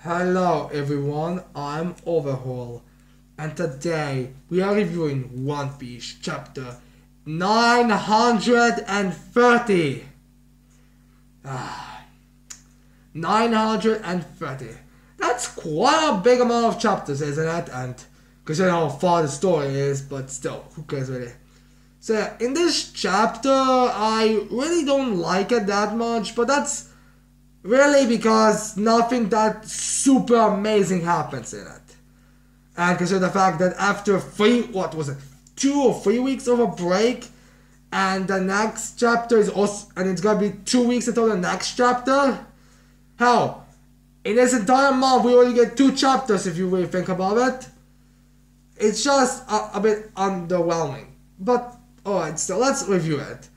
Hello everyone, I'm Overhaul, and today we are reviewing One Piece chapter 930. 930. That's quite a big amount of chapters, isn't it? And considering how far the story is, but still, who cares really? So yeah, in this chapter, I really don't like it that much, but that's really because nothing that super amazing happens in it. And consider the fact that after what was it, 2 or 3 weeks of a break, and the next chapter is also, and it's gonna be 2 weeks until the next chapter. Hell, in this entire month we only get 2 chapters if you really think about it. It's just a bit underwhelming. But alright, so let's review it.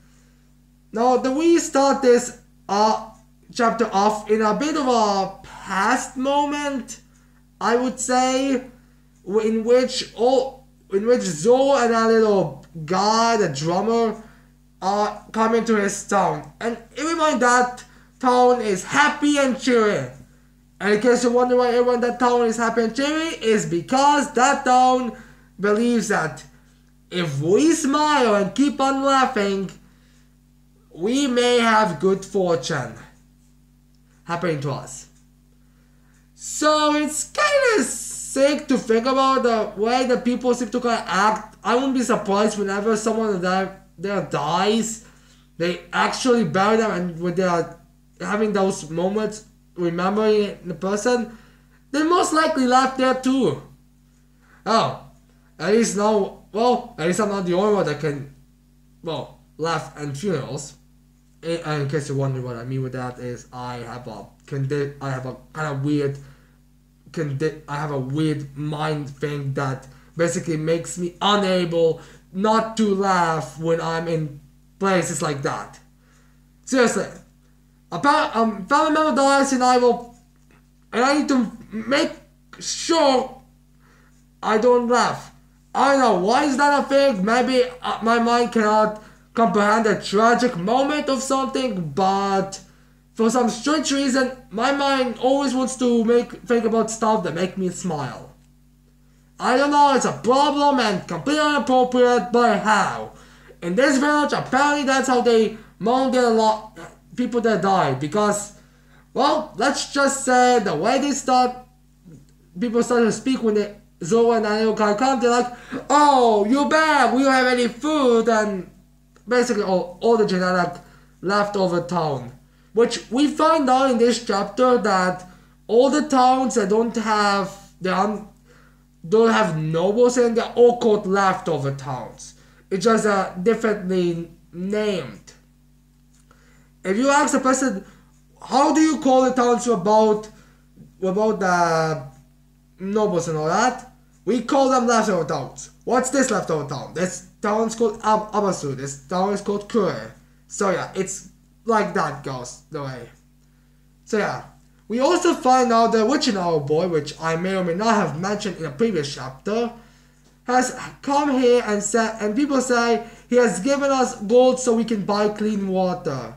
Now, we start this chapter off in a bit of a past moment, I would say, in which Zoro and that little guy, the drummer, are coming to his town. And everyone in that town is happy and cheery. And in case you wonder why everyone in that town is happy and cheery, is because that town believes that if we smile and keep on laughing, we may have good fortune happening to us. So it's kind of sick to think about the way that people seem to kind of act. I wouldn't be surprised whenever someone there dies, they actually bury them, and when they are having those moments remembering the person, they most likely laugh there too. Oh, at least now, at least I'm not the only one that can, laugh at funerals. And in case you're wondering what I mean with that is I have a weird mind thing that basically makes me unable not to laugh when I'm in places like that. Seriously, a family member dies and I need to make sure I don't laugh. I don't know why is that a thing. Maybe my mind cannot comprehend a tragic moment of something, but for some strange reason, my mind always wants to think about stuff that make me smile. I don't know, it's a problem and completely inappropriate, but how? In this village, apparently that's how they mourn their people that died, because, let's just say the way people start to speak when Zoro and Anil come, they're like, oh, you're back, we don't have any food, and basically all the genetic leftover town. Which we find out in this chapter that all the towns that don't have nobles in, they're all called leftover towns. It's just differently named. If you ask a person, how do you call the towns about the nobles and all that? We call them leftover towns. What's this leftover town? This town is called Abasu. This town is called Kure. So yeah, it's like that goes the way. So yeah, we also find out the original boy, which I may or may not have mentioned in a previous chapter, has come here and people say he has given us gold so we can buy clean water.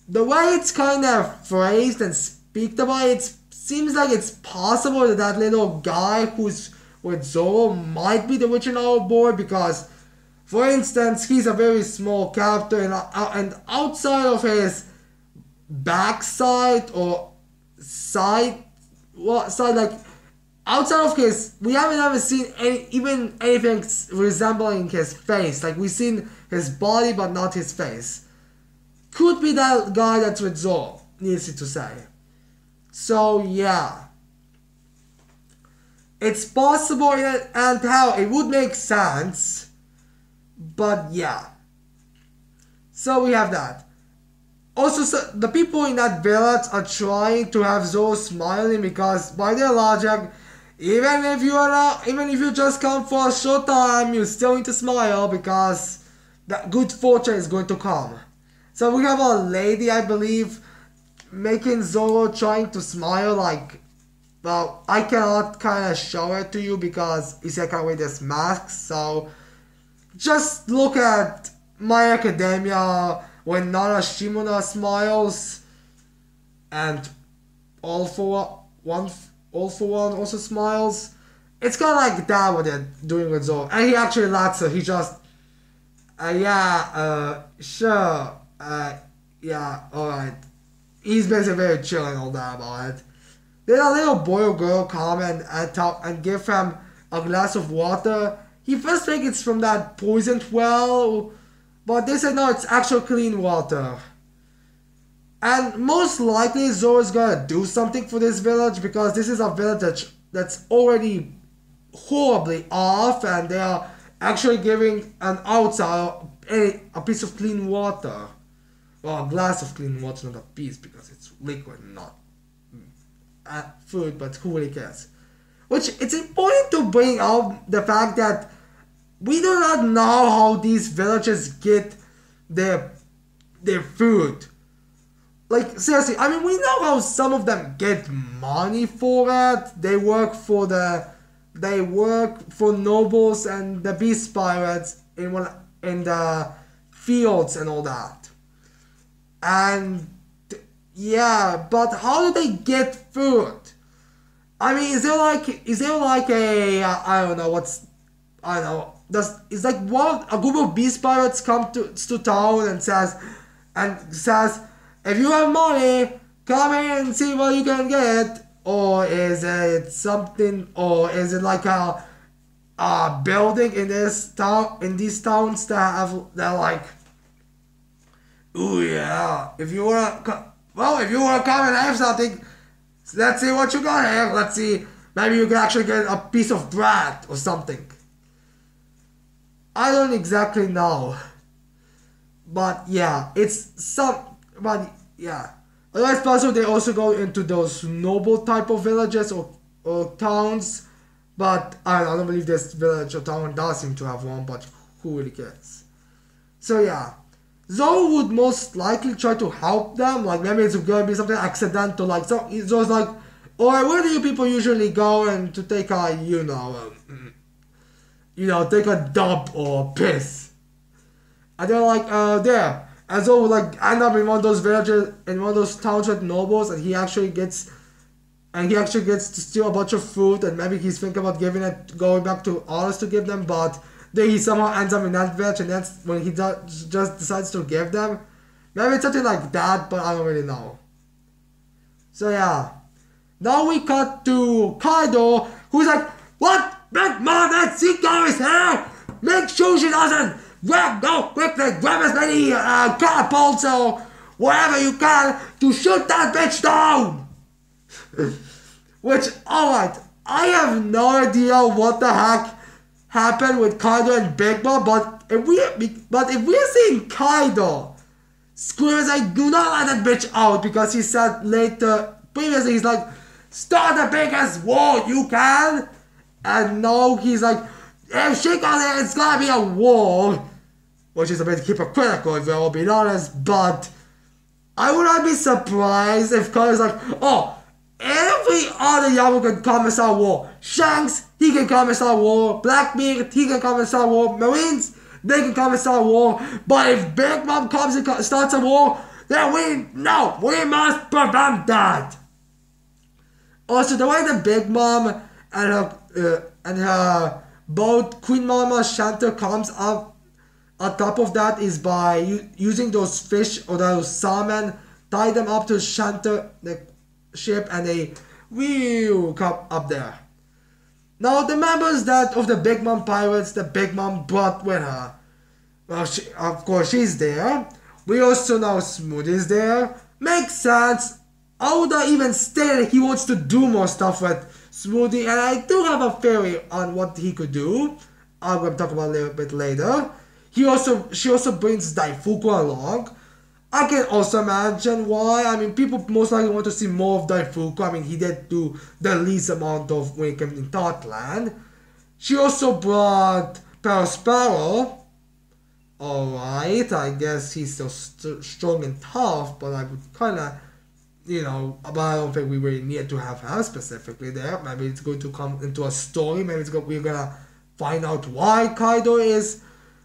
The way it's kind of phrased and speaked about, it seems like it's possible that that little guy who's with Zoro might be the original boy, because, for instance, he's a very small character, and outside of his backside or side, like outside of his, we haven't ever seen anything resembling his face. Like, we've seen his body but not his face. Could be that guy that's with Zoro, needless to say. So yeah, it's possible, and how it would make sense, but yeah. So we have that. Also, so the people in that village are trying to have Zoro smiling, because by their logic, even if you just come for a short time, you still need to smile because that good fortune is going to come. So we have a lady, I believe, making Zoro trying to smile, like, I cannot kind of show it to you because you see I can't wear this mask, so just look at My Academia when Nana Shimura smiles, and all for All for One also smiles. It's kind of like that what they're doing with Zoro. And he actually likes her. He just, sure, yeah, alright. He's basically very chill and all that about it. Then a little boy or girl come and give him a glass of water. He first thinks it's from that poisoned well, but they said no, it's actual clean water. And most likely Zoro's gonna do something for this village because this is a village that's already horribly off, and they are actually giving an outsider a piece of clean water. Well, a glass of clean water, not a piece, because it's liquid, not food, but who really cares? Which, it's important to bring out the fact that we do not know how these villages get their food. Like, seriously, I mean, we know how some of them get money for it. They work for nobles and the beast pirates in the fields and all that. And yeah, but how do they get food? I mean, is there like a I don't know, is like a group of beast pirates come to town and says, if you have money, come in and see what you can get. Or is it something, or is it like a building in these towns that are like, ooh yeah, if you wanna come and have something, let's see what you got here. Let's see, maybe you can actually get a piece of bread or something. I don't exactly know, but yeah, Otherwise, possible they also go into those noble type of villages or towns, but I don't believe this village or town does seem to have one, but who really cares? So yeah, Zoro would most likely try to help them, like maybe it's going to be something accidental, like Zoro's like, alright, where do you people usually go and to take a, take a dump or piss? And they're like, there. And so like end up in one of those villages, in one of those towns with nobles, and he actually gets to steal a bunch of food, and maybe he's thinking about going back to others to give them, but then he somehow ends up in that village, and that's when he just decides to give them. Maybe it's something like that, but I don't really know. So yeah. Now we cut to Kaido, who's like, what? Big Mom, that Seeker is here! Make sure she doesn't! Go quickly, grab as many catapults or whatever you can to shoot that bitch down! Which, alright, I have no idea what the heck happened with Kaido and Big Mom, but if we're seeing Kaido scream like, do not let that bitch out, because he said previously he's like, start the biggest war you can, and now he's like, if she goes there, it's gonna be a war. Which is a bit hypocritical, if we're all being honest, but I would not be surprised if Kaido's like, oh, every other Yamo can come and start war. Shanks, he can come and start war. Blackbeard, he can come and start war. Marines, they can come and start war. But if Big Mom comes and starts a war, then we must prevent that. Also, the way the Big Mom and her boat, Queen Mama Shantor, comes up on top of that is by using those fish or those salmon, tie them up to Shantor, the ship, and they will come up there. Now the members of the Big Mom pirates, the Big Mom brought with her. Well, of course she's there. We also know Smoothe is there. Makes sense. Oda even stated he wants to do more stuff with Smoothie, and I do have a theory on what he could do. I'm going to talk about it a little bit later. She also brings Daifuku along. I can also imagine why. I mean, people most likely want to see more of Daifuku. I mean, he did do the least amount of when he came in Thoughtland. She also brought Perospero. Alright, I guess he's still strong and tough, but I would kind of, but I don't think we really need to have her specifically there. Maybe it's going to come into a story. Maybe we're gonna find out why Kaido is.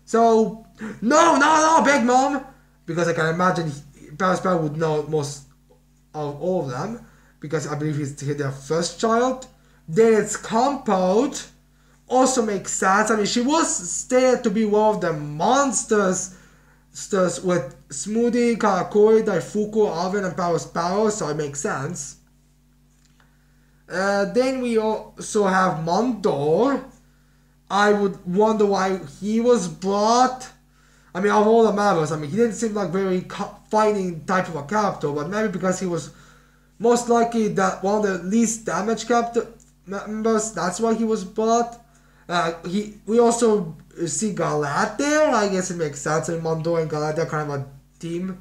So, no, Big Mom! Because I can imagine Perospero would know most of all of them. because I believe he's their first child. Then it's Compote, also makes sense. I mean, she was stated to be one of the monsters with Smoothie, Karakuri, Daifuku, Alvin, and Paro, so it makes sense. Then we also have Mondor. I would wonder why he was brought. I mean, of all the members, I mean, he didn't seem like very fighting type of a character, but maybe because he was most likely that one of the least damaged character members, that's why he was brought. We also see Galat there. I guess it makes sense. And Mondor and Galat are kind of a team.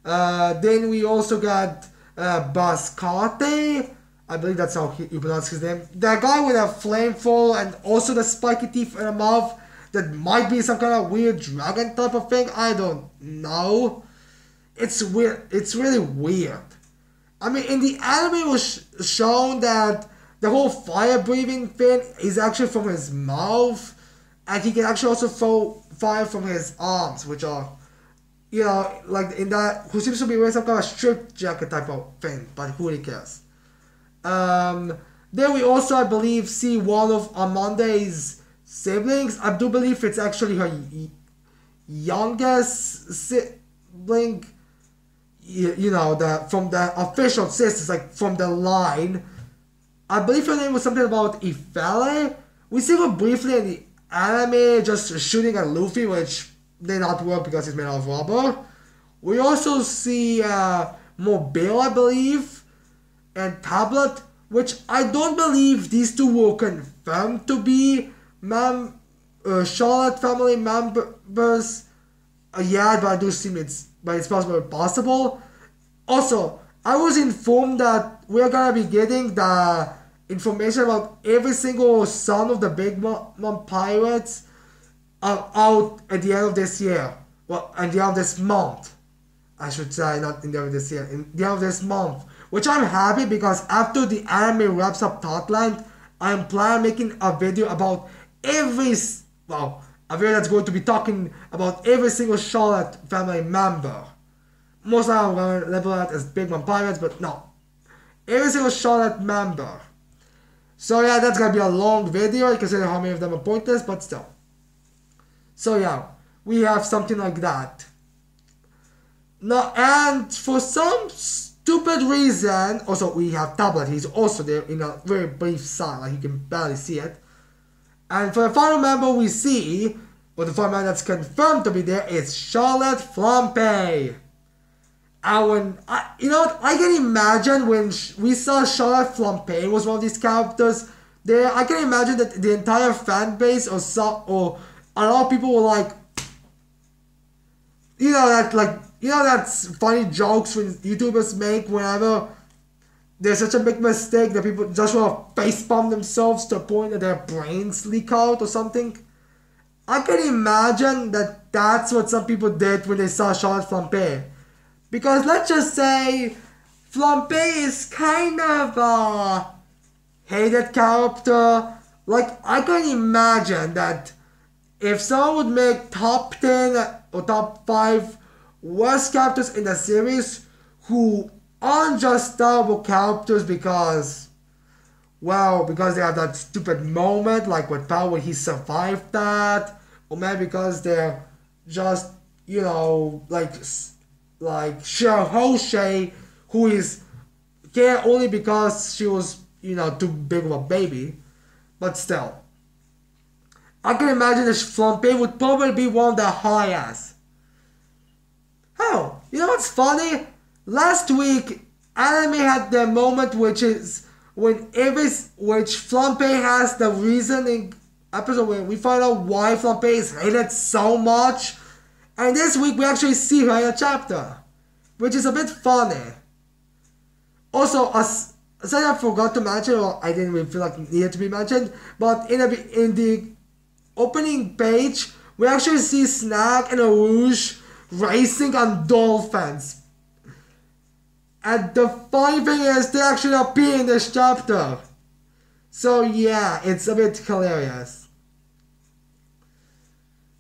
Then we also got Bascate. I believe that's how you pronounce his name. The guy with a flamethrower and also the spiky teeth in the mouth. That might be some kind of weird dragon type of thing. I don't know. It's weird. It's really weird. I mean, in the anime it was shown that the whole fire breathing thing is actually from his mouth. And he can actually also throw fire from his arms, which are, you know, like in that, who seems to be wearing some kind of strip jacket type of thing. But who really cares? Then we also, I believe, see one of Amande's siblings. I do believe it's actually her youngest sibling. You know, from the official sisters, like from the line. I believe her name was something about Ifele. We see her briefly in the anime just shooting at Luffy, which did not work because he's made out of rubber. We also see Mobile, I believe, and Tablet, which I don't believe these two were confirmed to be Charlotte family members yet, but I do see it's possible. Also, I was informed that we're gonna be getting the information about every single son of the Big Mom Pirates out at the end of this year. Well, at the end of this month. I should say, not in the end of this year, in the end of this month. Which I'm happy because after the anime wraps up Totland, I'm planning on making a video about a video that's going to be talking about every single Charlotte family member. Most of them I'm going to label that as Big Mom Pirates, but no. Every single Charlotte member. So yeah, that's going to be a long video. You can see how many of them are pointless, but still. So yeah, we have something like that. Now, and for some stupid reason, also we have Tablet. He's also there in a very brief sign, like you can barely see it. And for the final member we see, or the final member that's confirmed to be there, is Charlotte Flampe. And when, you know what, I can imagine when we saw Charlotte Flampe was one of these characters there, I can imagine that the entire fan base or a lot of people were like, you know that's funny jokes when YouTubers make whenever there's such a big mistake that people just want to facepalm themselves to a point that their brains leak out or something. I can imagine that that's what some people did when they saw Charlotte Flampe. Because let's just say Flampe is kind of a hated character. Like, I can imagine that if someone would make top 10 or top 5 worst characters in the series who aren't just terrible characters because they have that stupid moment like with Power when he survived that, or maybe because they're just, you know, like Shirahoshe, who is here only because she was, you know, too big of a baby, but still. I can imagine that Flampe would probably be one of the highest. Oh, you know what's funny? Last week, anime had the moment which Flampe has the reasoning episode where we find out why Flampe is hated so much. And this week we actually see her in a chapter, which is a bit funny. Also, something I forgot to mention, or I didn't really feel like it needed to be mentioned, but in the opening page, we actually see Snack and Arouge racing on dolphins. And the funny thing is, they actually appear in this chapter. So yeah, it's a bit hilarious.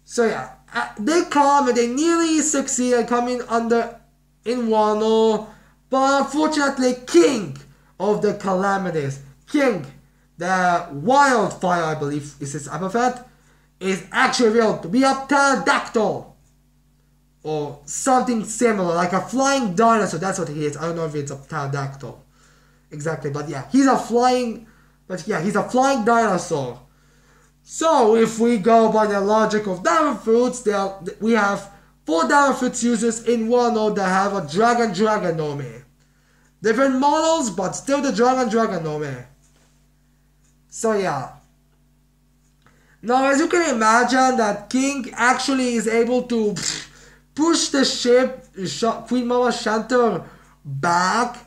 So yeah, they come and they nearly succeed at coming in Wano, but unfortunately King of the calamities. King, the wildfire, I believe is his epithet, is actually revealed to be a pterodactyl. Or something similar, like a flying dinosaur. That's what he is. I don't know if it's a pterodactyl. Exactly, but yeah, he's a flying dinosaur. So if we go by the logic of Diamond Fruits, we have 4 Diamond Fruits users in one node that have a Dragon Nome. Different models, but still the Dragon Nome. So yeah. Now as you can imagine, that King actually is able to push the ship, Queen Mama Shantor, back,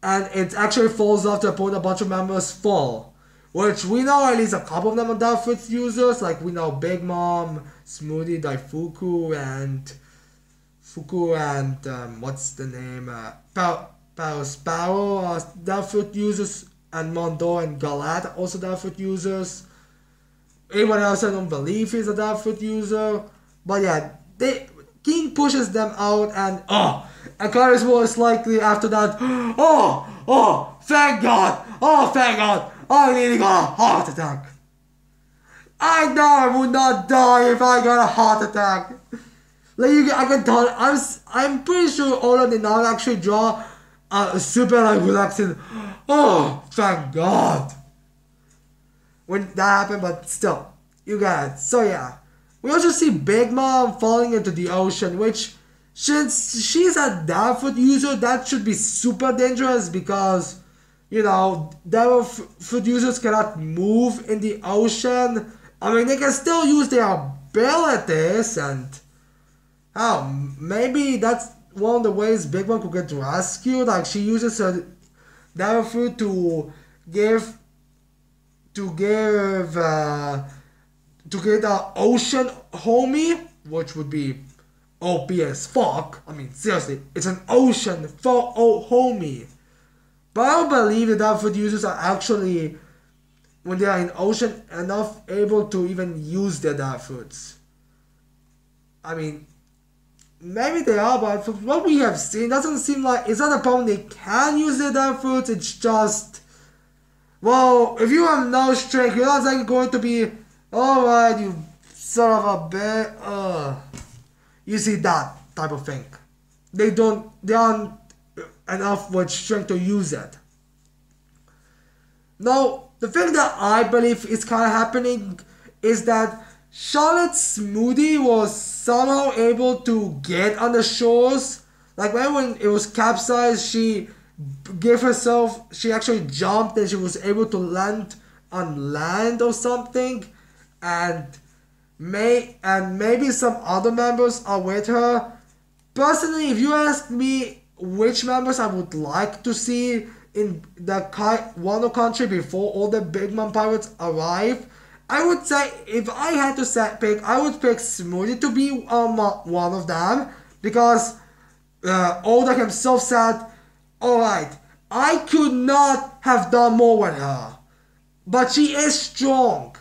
and it actually falls off to the point a bunch of members fall. Which we know at least a couple of them are Diamond Fruits users, like we know Big Mom, Smoothie, Daifuku, and what's the name? Sparrow are Diamond Fruit users, and Mondo and Galat also Diamond Fruit users. Anyone else I don't believe is a Diamond Fruit user. But yeah, King pushes them out, and Aquarius most likely after that, thank God, I nearly got a heart attack. I know I would not die if I got a heart attack. I can tell, I'm pretty sure Oda did not actually draw a super relaxing, thank God, when that happened, but still, you got it. So yeah, we also see Big Mom falling into the ocean, which, since she's a Diamond Fruit user, that should be super dangerous because, Diamond Fruit users cannot move in the ocean. I mean, they can still use their abilities, and maybe that's one of the ways Big Mom could get rescued. Like, she uses her Diamond Fruit to get an ocean homie, which would be OP as fuck. I mean, seriously, it's an ocean homie. But I don't believe the Diamond Fruit users are actually, when they are in ocean, enough able to even use their Diamond Fruits. I mean, maybe they are, but from what we have seen, it doesn't seem like it's not a problem they can use their Diamond Fruits. It's just, well, if you have no strength, you're not like going to be, alright, you son of a bitch. You see that type of thing. They aren't enough with strength to use it. Now, the thing that I believe is kind of happening is that Charlotte's Smoothie was somehow able to get on the shores. Like when it was capsized, she actually jumped and she was able to land on land or something. And maybe some other members are with her. Personally, if you ask me which members I would like to see in the Wano country before all the Big Mom pirates arrive, I would say, if I had to pick, I would pick Smoothie to be one of them, because Oda himself said, alright, I could not have done more with her, but she is strong.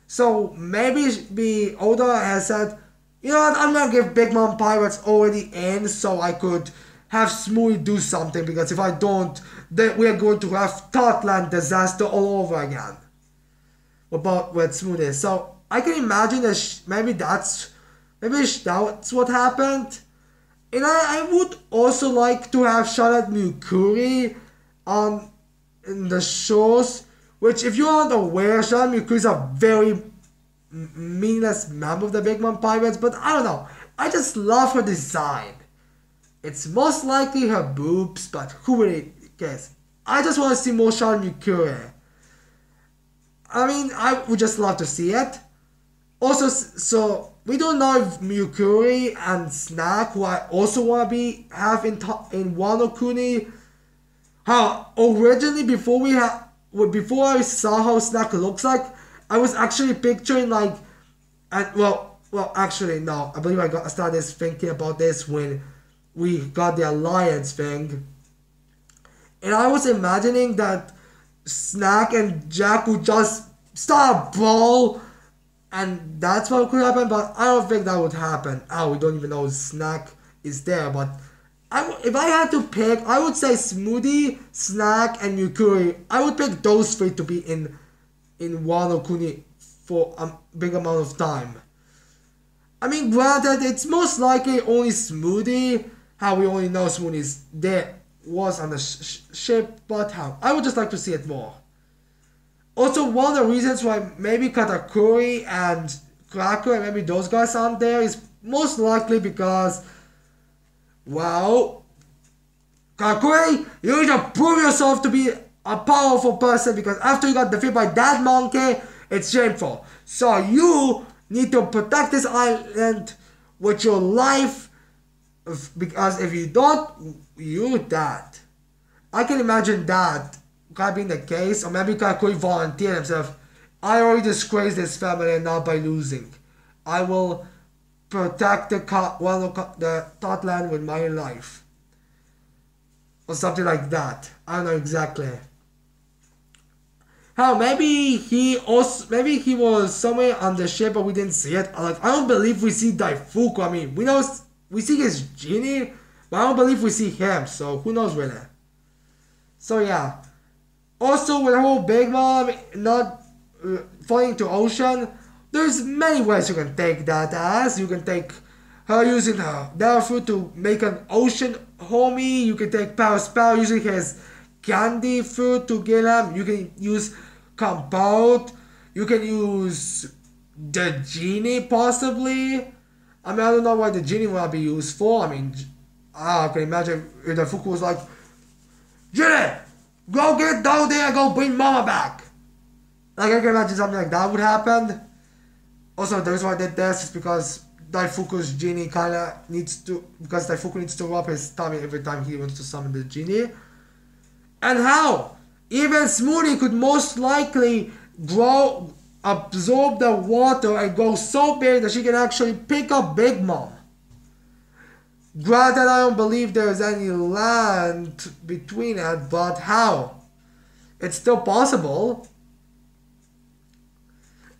So maybe Oda has said, you know what, I'm gonna give Big Mom pirates already in so I could have Smoothie do something, because if I don't, then we are going to have Totland disaster all over again. About with Smoothie. So I can imagine that maybe that's what happened. And I would also like to have Charlotte Mukuri in the shows, which, if you aren't aware, Charlotte Mukuri is a very meaningless member of the Big Mom Pirates, but I don't know, I just love her design. It's most likely her boobs, but who really cares? I just want to see more Charlotte Mukuri. I mean, I would just love to see it. Also, so we don't know if Mukuri and Snack, who I also want to have in Wano Kuni, how originally before I saw how Snack looks like, I was actually picturing like, actually no, I believe I started thinking about this when we got the alliance thing, and I was imagining that Snack and Jack would just start a brawl, and that's what could happen, but I don't think that would happen. We don't even know Snack is there, but if I had to pick, I would say Smoothie, Snack, and Yukuri. I would pick those three to be in Wano Kuni for a big amount of time. I mean, granted, it's most likely only Smoothie. How we only know Smoothie's there was on the ship, but how I would just like to see it more. Also, one of the reasons why maybe Katakuri and Cracker and maybe those guys aren't there is most likely because, well, Katakuri, you need to prove yourself to be a powerful person because after you got defeated by that monkey, it's shameful. So you need to protect this island with your life because if you don't, you're dead. I can imagine that being the case, or maybe Katakuri volunteered himself. I already disgraced this family and not by losing. I will protect the Totland with my life. Or something like that. I don't know exactly. Hell, maybe he was somewhere on the ship but we didn't see it. Like, I don't believe we see Daifuku. I mean, we see his genie, but I don't believe we see him, so who knows really. So yeah. Also, with the whole Big Mom not falling into ocean, there's many ways you can take that as. You can take her using her their food to make an ocean homie. You can take Power's power using his candy food to get him. You can use Compote. You can use the genie possibly. I mean, I don't know what the genie will be used for. I mean, I can imagine if the Fuku was like, Genie, go get down there and go bring Mama back. Like, I can imagine something like that would happen. Also, the reason why I did this is because Daifuku's genie kinda needs to, because Daifuku needs to rub his tummy every time he wants to summon the genie. And how? Even Smoothie could most likely absorb the water and go so big that she can actually pick up Big Mom. Granted, I don't believe there is any land between it, but how? It's still possible.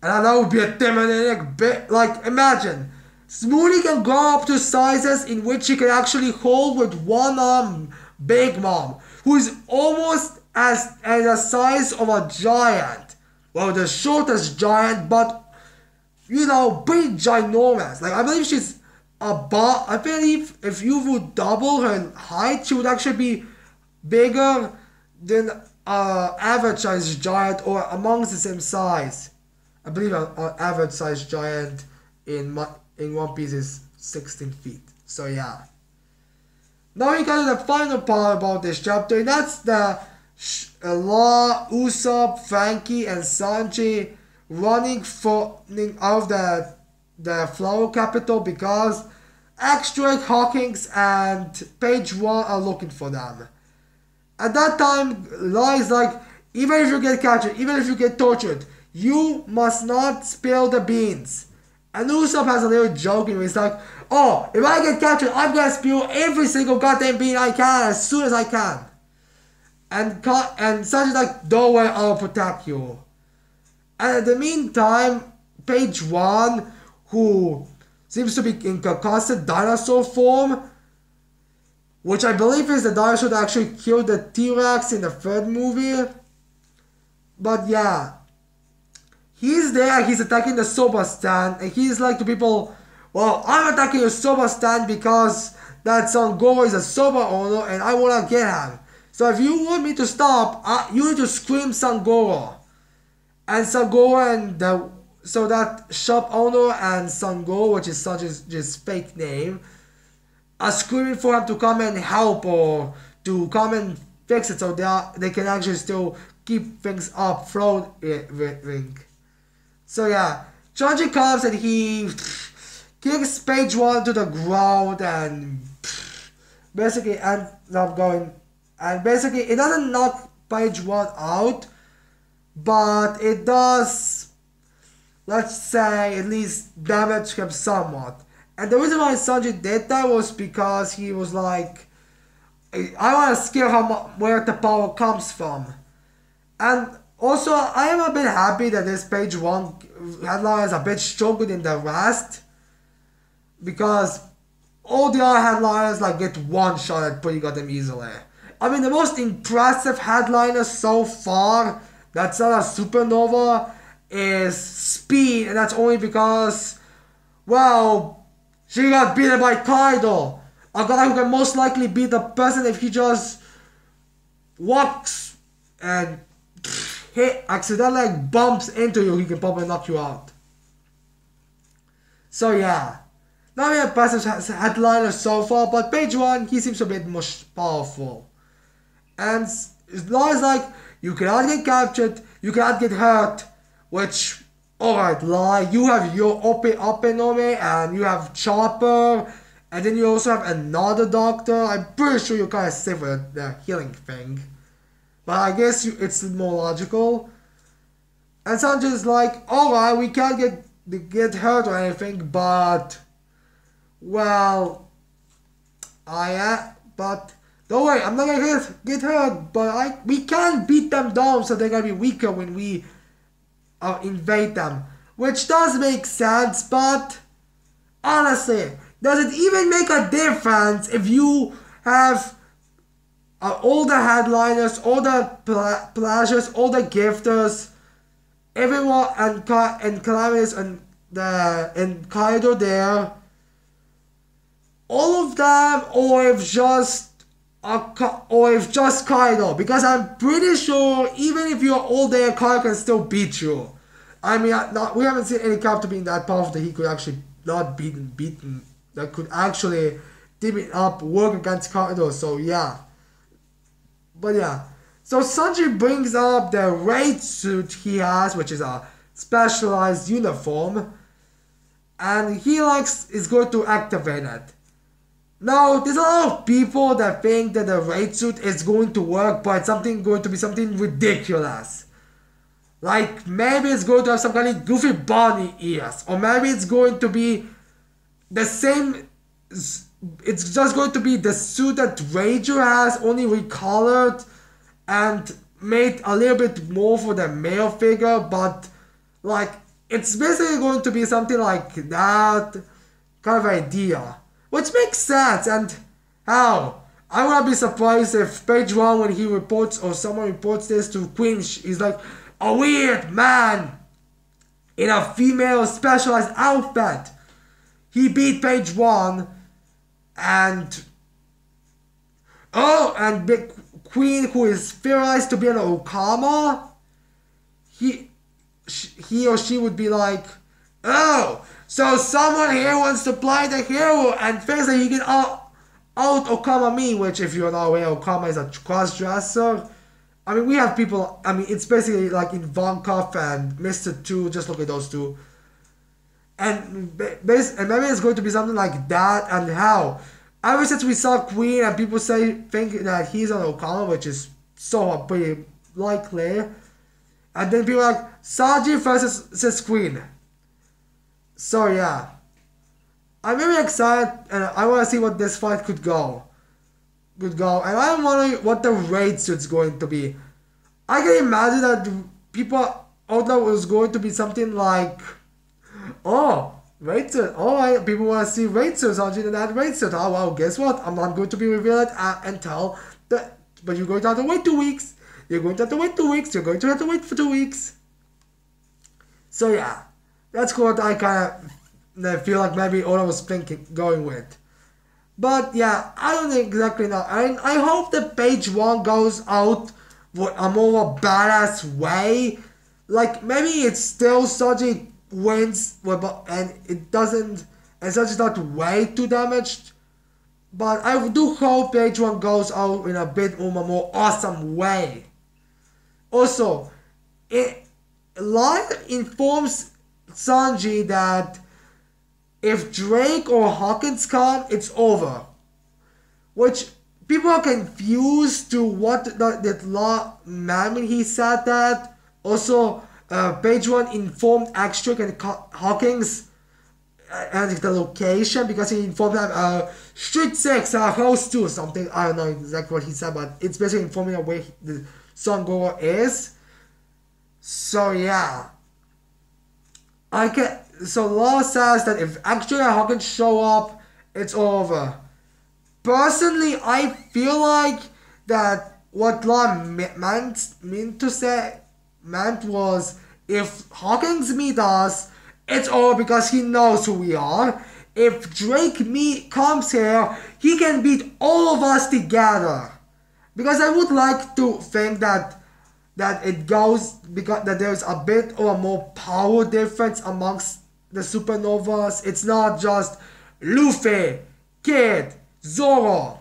And that would be a intimidating bit. Like, imagine, Smoothie can grow up to sizes in which she can actually hold with one arm Big Mom, who is almost as the size of a giant. Well, the shortest giant, but, you know, pretty ginormous. Like, I believe she's I believe if you would double her height, she would actually be bigger than average sized giant or amongst the same size. I believe an average sized giant in One Piece is 16 feet. So yeah. Now we got to the final part about this chapter, and that's the Law, Usopp, Frankie, and Sanji running out of the Flower Capital because X-Drake, Hawkins, and Page 1 are looking for them. At that time, Law is like, even if you get captured, even if you get tortured, you must not spill the beans. And Usopp has a little joke where he's like, oh, if I get captured, I'm gonna spill every single goddamn bean I can as soon as I can. And Sanji's like, don't worry, I'll protect you. And in the meantime, Page 1, who seems to be in concussed dinosaur form, which I believe is the dinosaur that actually killed the T-Rex in the third movie. But yeah, he's there, he's attacking the soba stand, and he's like to people, well, I'm attacking your soba stand because that Son Goro is a soba owner and I wanna get him. So if you want me to stop, you need to scream Son Goro. And Son Goro and so that shop owner and Son Goro, which is Sanji's fake name, are screaming for him to come and help or to come and fix it so they can actually still keep things up floating. So yeah, Sanji comes and he kicks Page 1 to the ground and basically ends up going, and basically it doesn't knock Page 1 out, but it does, let's say, at least damage him somewhat. And the reason why Sanji did that was because he was like, I want to scare him where the power comes from. And also, I am a bit happy that this Page 1 headline is a bit stronger than the rest. Because all the other headliners like get one shot at pretty goddamn easily. I mean, the most impressive headliner so far that's not a supernova is Speed, and that's only because, well, she got beaten by Kaido, a guy who can most likely beat the person if he just walks and accidentally like bumps into you, he can probably knock you out. So yeah, not really impressive headliner so far, but page 1, he seems a bit more powerful. And as long as like, you cannot get captured, you cannot get hurt, which, alright, lie, you have your Openome, and you have Chopper, and then you also have another doctor. I'm pretty sure you're kind of safe with the healing thing. But I guess it's more logical. And Sanji's like, alright, we can't get hurt or anything, but, well, but don't worry, I'm not gonna get hurt, but we can beat them down, so they're gonna be weaker when we invade them. Which does make sense, but honestly, does it even make a difference if you have all the headliners, all the pleasures, all the gifters, everyone, and Calamitous and Kaido there, all of them, or if just Kaido, because I'm pretty sure even if you're all there, Kaido can still beat you. I mean, we haven't seen any character being that powerful that he could actually not beaten, that could actually team it up, work against Kaido, so yeah. But yeah, so Sanji brings up the raid suit he has, which is a specialized uniform, and he is going to activate it. Now, there's a lot of people that think that the raid suit is going to work, but it's going to be something ridiculous. Like, maybe it's going to have some kind of goofy bunny ears, or maybe it's going to be the same. It's just going to be the suit that Ranger has, only recolored and made a little bit more for the male figure, but like, it's basically going to be something like that kind of idea. Which makes sense, and how? I wouldn't be surprised if page 1, when he reports, or someone reports this to Queen, he's like, a weird man in a female specialized outfit. He beat page 1, and Big Queen, who is theorized to be an Okama, he or she would be like, oh, so someone here wants to play the hero and thinks that he can out Okama me, which, if you're not aware, Okama is a cross-dresser. I mean, we have people, I mean, it's basically like in Ivankov and Mr. 2, just look at those two. And maybe it's going to be something like that, and how? Ever since we saw Queen and people think that he's an Okama, which is so pretty likely. And then people are like, Sanji versus Queen. So yeah. I'm very excited, and I want to see what this fight could go. And I'm wondering what the raid suit's going to be. I can imagine that people out there was going to be something like, oh, raid suit. Oh, people want to see raid suits on that raid suit. Oh well, guess what? I'm not going to be revealed until but you're going to have to wait 2 weeks. You're going to have to wait 2 weeks. You're going to have to wait for 2 weeks. So yeah, that's what I kind of feel like maybe Oda was going with. But yeah, I don't exactly know. I hope that page 1 goes out with a more badass way. Like, maybe it's still Sanji wins, and it doesn't, and Sanji's not way too damaged. But I do hope page 1 goes out in a bit more awesome way. Also, Line informs Sanji that if Drake or Hawkins come, it's over. Which people are confused to what that law meant he said that. Also, page 1 informed X-Drake and Hawkins and the location, because he informed them Street 6, House 2, something. I don't know exactly what he said, but it's basically informing where the Sun Goer is. So yeah. So Law says that if X-Drake and Hawkins show up it's over. Personally, I feel like that what Law meant was if Hawkins meet us, it's over because he knows who we are. If Drake comes here, he can beat all of us together. Because I would like to think that it goes because that there's a bit of a more power difference amongst the supernovas. It's not just Luffy, Kid, Zoro.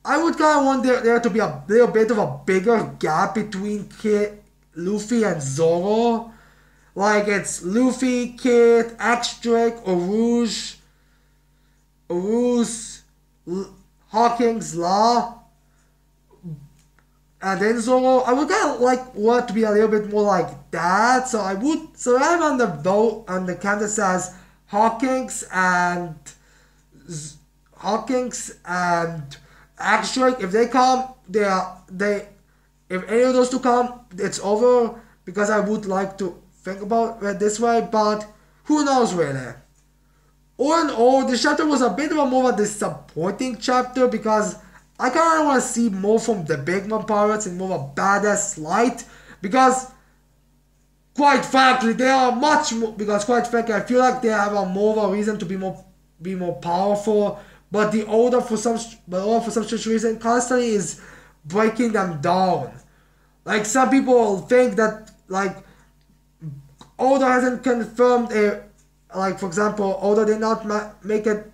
I would kind of want there to be a little bit of a bigger gap between Luffy and Zoro. Like it's Luffy, Kid, X-Drake, Rouge, Hawkins, Law, and then Zoro. I would kind of like want to be a little bit more like that. So I'm on the camp that says Hawkins and X-Drake. If they come, if any of those two come, it's over. Because I would like to think about it this way, but who knows really. All in all, this chapter was a bit of a more of a disappointing chapter because I kind of want to see more from the Big Mom Pirates in more of a badass light. Because, quite frankly, they are much more. Because, quite frankly, I feel like they have a more of a reason to be more powerful. But the Order, for some strange reason, constantly is breaking them down. Like some people think that Order hasn't confirmed for example, Order did not make it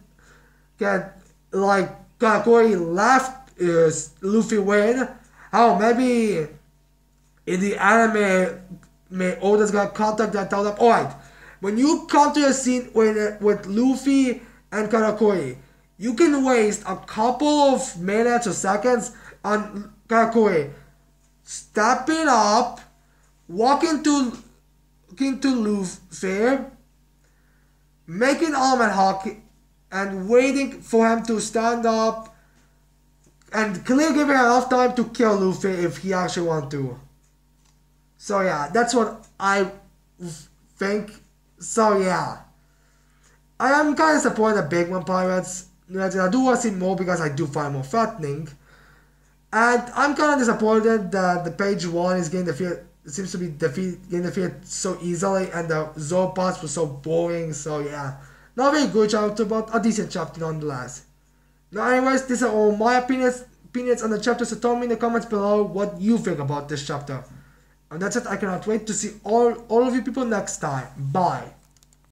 get Karakuri left Luffy win. Oh, maybe in the anime, Oda's got contact that tell them, alright, when you come to a scene with Luffy and Karakuri, you can waste a couple of minutes or seconds on Karakuri stepping up, walking to Luffy, making arm and hook, and waiting for him to stand up, and clearly giving him enough time to kill Luffy if he actually wants to. So yeah, that's what I think. So yeah, I am kind of disappointed at Big Mom Pirates. I do want to see more because I do find more threatening. And I'm kind of disappointed that the page 1 is getting defeated. It seems to be getting defeated so easily, and the Zoro parts were so boring. So yeah, not a very good chapter, but a decent chapter nonetheless. Now, anyways, these are all my opinions on the chapter. So tell me in the comments below what you think about this chapter. And that's it. I cannot wait to see all of you people next time. Bye.